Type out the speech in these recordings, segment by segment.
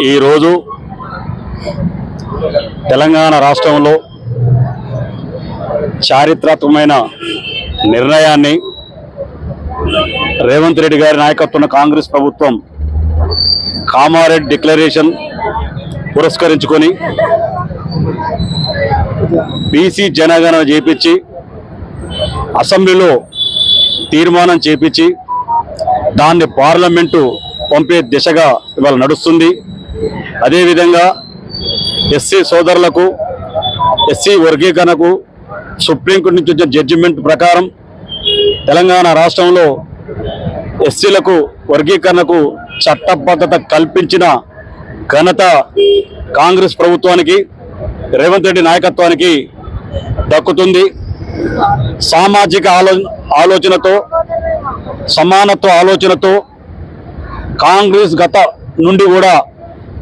ఈరోజు తెలంగాణ రాష్ట్రంలో చారిత్రాత్మకమైన నిర్ణయాన్ని రేవంత్ రెడ్డి గారి నాయకత్వంలో కాంగ్రెస్ ప్రభుత్వం కామారెడ్డి డిక్లరేషన్ పురస్కరించుకొని బీసీ జనగణన చేపించి అసెంబ్లీలో తీర్మానం చేపించి దాన్ని పార్లమెంటు పంపే దిశగా ఇవాళ నడుస్తుంది. అదేవిధంగా ఎస్సీ సోదరులకు ఎస్సీ వర్గీకరణకు సుప్రీంకోర్టు నుంచి వచ్చిన జడ్జిమెంట్ ప్రకారం తెలంగాణ రాష్ట్రంలో ఎస్సీలకు వర్గీకరణకు చట్టబద్ధత కల్పించిన ఘనత కాంగ్రెస్ ప్రభుత్వానికి రేవంత్ రెడ్డి నాయకత్వానికి దక్కుతుంది. సామాజిక ఆలోచనతో సమానత్వ ఆలోచనతో కాంగ్రెస్ గత నుండి కూడా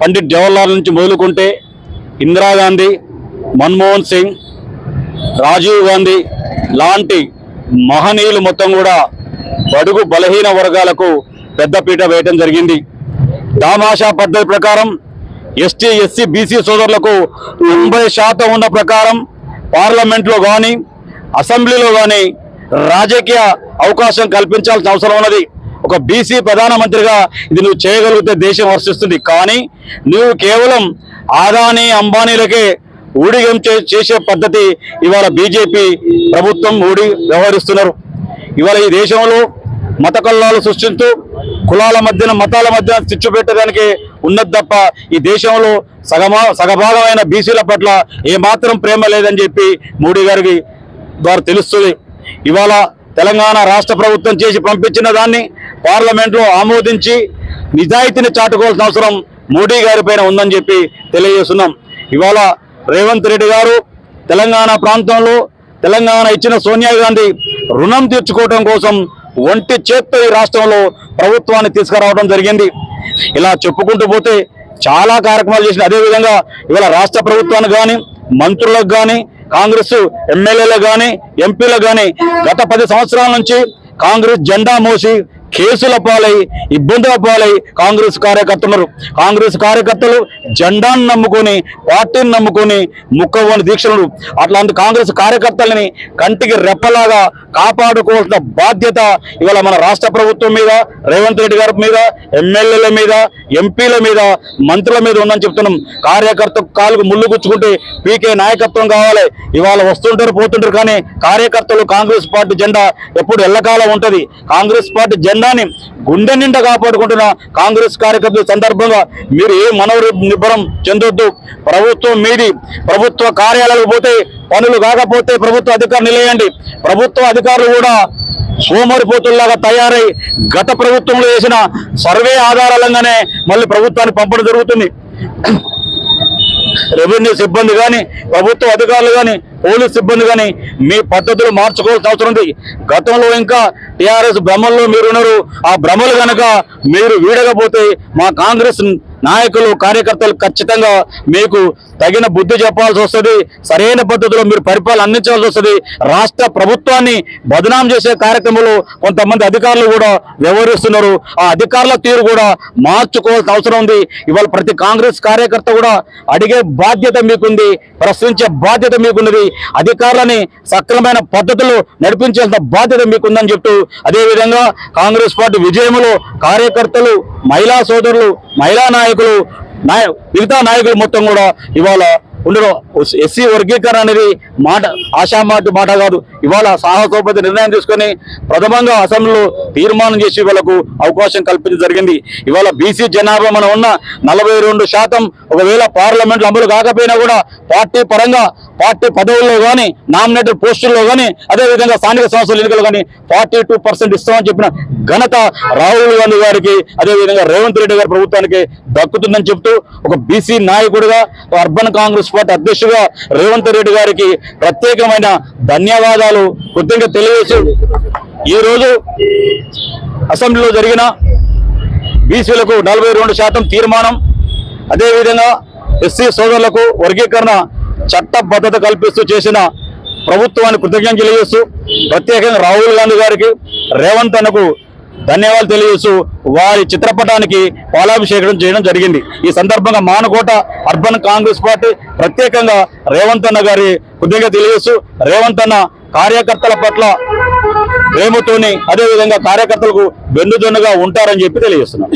పండిట్ జవహర్లాల్ నుంచి మొదలుకుంటే ఇందిరాగాంధీ, మన్మోహన్ సింగ్, రాజీవ్ గాంధీ లాంటి మహనీయులు మొత్తం కూడా బడుగు బలహీన వర్గాలకు పెద్దపీట వేయటం జరిగింది. దామాషా పద్ధతి ప్రకారం ఎస్టీ ఎస్సీ బీసీ సోదరులకు 90% ఉన్న ప్రకారం పార్లమెంట్లో కానీ అసెంబ్లీలో కానీ రాజకీయ అవకాశం కల్పించాల్సిన అవసరం ఉన్నది. ఒక బీసీ ప్రధానమంత్రిగా ఇది నువ్వు చేయగలిగితే దేశం హర్షిస్తుంది. కానీ నువ్వు కేవలం ఆదానీ అంబానీలకే ఊడిగం చేసే పద్ధతి ఇవాళ బీజేపీ ప్రభుత్వం వ్యవహరిస్తున్నారు. ఇవాళ ఈ దేశంలో మత కల్లాలు సృష్టిస్తూ కులాల మధ్యన మతాల మధ్యన చిచ్చు పెట్టడానికి ఉన్నది తప్ప ఈ దేశంలో సగభాగమైన బీసీల పట్ల ఏమాత్రం ప్రేమ లేదని చెప్పి మోడీ గారికి ద్వారా తెలుస్తుంది. ఇవాళ తెలంగాణ రాష్ట్ర ప్రభుత్వం చేసి పంపించిన దాన్ని పార్లమెంట్లో ఆమోదించి నిజాయితీని చాటుకోవాల్సిన అవసరం మోడీ గారి పైన ఉందని చెప్పి తెలియజేస్తున్నాం. ఇవాళ రేవంత్ రెడ్డి గారు తెలంగాణ ప్రాంతంలో తెలంగాణ ఇచ్చిన సోనియా గాంధీ రుణం తీర్చుకోవడం కోసం ఒంటి చేత్తో ఈ రాష్ట్రంలో ప్రభుత్వాన్ని తీసుకురావడం జరిగింది. ఇలా చెప్పుకుంటూ పోతే చాలా కార్యక్రమాలు చేసిన. అదేవిధంగా ఇవాళ రాష్ట్ర ప్రభుత్వానికి కానీ మంత్రులకు కానీ కాంగ్రెస్ ఎమ్మెల్యేలకు కానీ ఎంపీలకు కానీ గత 10 సంవత్సరాల నుంచి కాంగ్రెస్ జెండా మోసి కేసుల పాలై ఇబ్బందుల పాలై కాంగ్రెస్ కార్యకర్తలు జెండాను నమ్ముకొని పార్టీని నమ్ముకొని ముక్కవని దీక్షలు. అట్లాంటి కాంగ్రెస్ కార్యకర్తలని కంటికి రెప్పలాగా కాపాడుకోవాల్సిన బాధ్యత ఇవాళ మన రాష్ట్ర ప్రభుత్వం మీద, రేవంత్ రెడ్డి గారి మీద, ఎమ్మెల్యేల మీద, ఎంపీల మీద, మంత్రుల మీద ఉందని చెప్తున్నాం. కార్యకర్త కాలుకు ముళ్ళు గుచ్చుకుంటే పీకే నాయకత్వం కావాలి. ఇవాళ వస్తుంటారు పోతుంటారు, కానీ కార్యకర్తలు కాంగ్రెస్ పార్టీ జెండా ఎప్పుడు ఎల్లకాలం ఉంటుంది. కాంగ్రెస్ పార్టీ జెండాని గుండె నిండా కాపాడుకుంటున్న కాంగ్రెస్ కార్యకర్తల సందర్భంగా మీరు ఏ మనోనిబ్బరం చెందొద్దు. ప్రభుత్వం మీది. ప్రభుత్వ కార్యాలయాలకు పోతే పనులు కాకపోతే ప్రభుత్వ అధికారులు నిలయండి. ప్రభుత్వ అధికారులు కూడా సోమరిపోతుల్లాగా తయారై గత ప్రభుత్వంలో చేసిన సర్వే ఆధారాలంగానే మళ్ళీ ప్రభుత్వానికి పంపడం జరుగుతుంది. రెవెన్యూ సిబ్బంది కానీ, ప్రభుత్వ అధికారులు కానీ, పోలీస్ సిబ్బంది కానీ మీ పద్ధతులు మార్చుకోవాల్సిన అవసరం ఉంది. గతంలో ఇంకా టీఆర్ఎస్ భ్రమల్లో మీరున్నారు. ఆ భ్రమలు కనుక మీరు వీడకపోతే మా కాంగ్రెస్ నాయకులు కార్యకర్తలు ఖచ్చితంగా మీకు తగిన బుద్ధి చెప్పాల్సి వస్తుంది. సరైన పద్ధతిలో మీరు పరిపాలన అందించాల్సి వస్తుంది. రాష్ట్ర ప్రభుత్వాన్ని బదనాం చేసే కార్యక్రమంలో కొంతమంది అధికారులు కూడా వ్యవహరిస్తున్నారు. ఆ అధికారుల తీరు కూడా మార్చుకోవాల్సిన అవసరం ఉంది. ఇవాళ ప్రతి కాంగ్రెస్ కార్యకర్త కూడా అడిగే బాధ్యత మీకుంది, ప్రశ్నించే బాధ్యత మీకున్నది. అధికారులని సక్రమైన పద్ధతిలో నడిపించాల్సిన బాధ్యత మీకుందని చెప్తూ, అదేవిధంగా కాంగ్రెస్ పార్టీ విజయంలో కార్యకర్తలు, మహిళా సోదరులు, మహిళా నాయకులు, మిగతా నాయకులు మొత్తం కూడా ఇవాళ ఉండడం. ఎస్సీ వర్గీకరణ అనేది మాట కాదు. ఇవాళ సాహసోపతి నిర్ణయం తీసుకొని ప్రథమంగా అసెంబ్లీలో తీర్మానం చేసి వాళ్ళకు అవకాశం కల్పించడం జరిగింది. ఇవాళ బీసీ జనాభా మనం ఉన్న 42% ఒకవేళ పార్లమెంట్లో అమలు కాకపోయినా కూడా పార్టీ పరంగా పార్టీ పదవుల్లో కానీ, నామినేటెడ్ పోస్టుల్లో కానీ, అదేవిధంగా స్థానిక సంస్థల ఎన్నికలు కానీ 42% ఇస్తామని చెప్పిన ఘనత రాహుల్ గాంధీ గారికి, అదేవిధంగా రేవంత్ రెడ్డి గారి ప్రభుత్వానికి దక్కుతుందని చెప్తూ, ఒక బీసీ నాయకుడిగా, అర్బన్ కాంగ్రెస్ పార్టీ అధ్యక్షుడిగా రేవంత్ రెడ్డి గారికి ప్రత్యేకమైన ధన్యవాదాలు కృతజ్ఞత తెలియజేసి ఈరోజు అసెంబ్లీలో జరిగిన బీసీలకు 42% తీర్మానం, అదేవిధంగా ఎస్సీ సోదరులకు వర్గీకరణ చట్టబద్ధత కల్పిస్తూ చేసిన ప్రభుత్వాన్ని కృతజ్ఞతలు తెలియజేస్తూ, ప్రత్యేకంగా రాహుల్ గాంధీ గారికి, రేవంత్ అన్నకు ధన్యవాదాలు తెలియజేస్తూ వారి చిత్రపటానికి పాలాభిషేకం చేయడం జరిగింది. ఈ సందర్భంగా మానకోట అర్బన్ కాంగ్రెస్ పార్టీ ప్రత్యేకంగా రేవంత్ అన్న గారి కృతజ్ఞత తెలియజేస్తూ, రేవంత్ అన్న కార్యకర్తల పట్ల ప్రేమతోని, అదేవిధంగా కార్యకర్తలకు వెన్నుదన్నుగా ఉంటారని చెప్పి తెలియజేస్తున్నాం.